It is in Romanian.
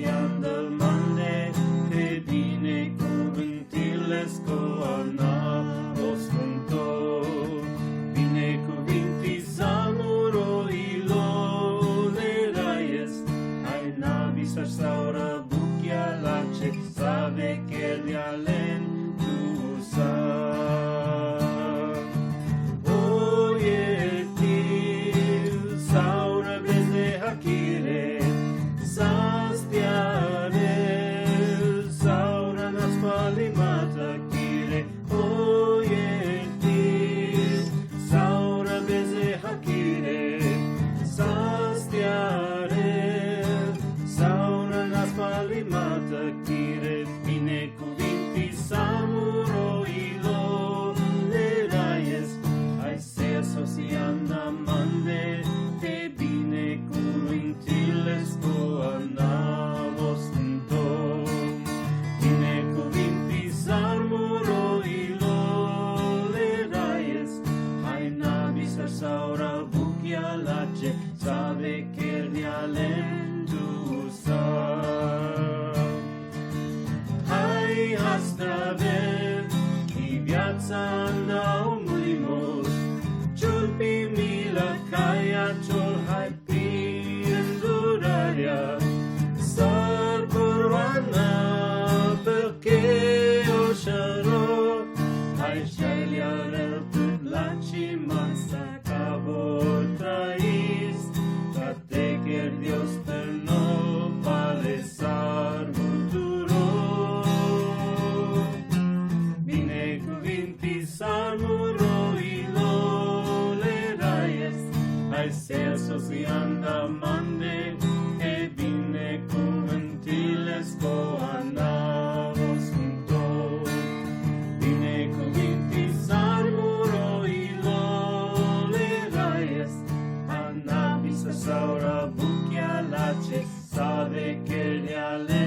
y anda al mande, te binecuvântilesc cu anavos cântó. Binecuvintis amuroilo leraies, ai navis saura buchia lace, save che li alen tu sa. Binecuvintis amuroilo leraies, ai sesos y andamande, te binecuvintilesc cu anavos cântó. Binecuvintis amuroilo leraies, ai navis saura buchia lace, save che li alendusa. Astravel, i viața omului most, ciul pe mila caia, ciul hai pe îndurarea, sar coroana, perché o șaro, hai șailiarel put la cimansa, ca vor trăis, ca te cher Dios terno, palesar amuroilo leraies, ai sesos y andamande, e binecuvântilesc cu anavos cântó. Binecuvintis amuroilo leraies, a navis saura buchia lace, save che li ale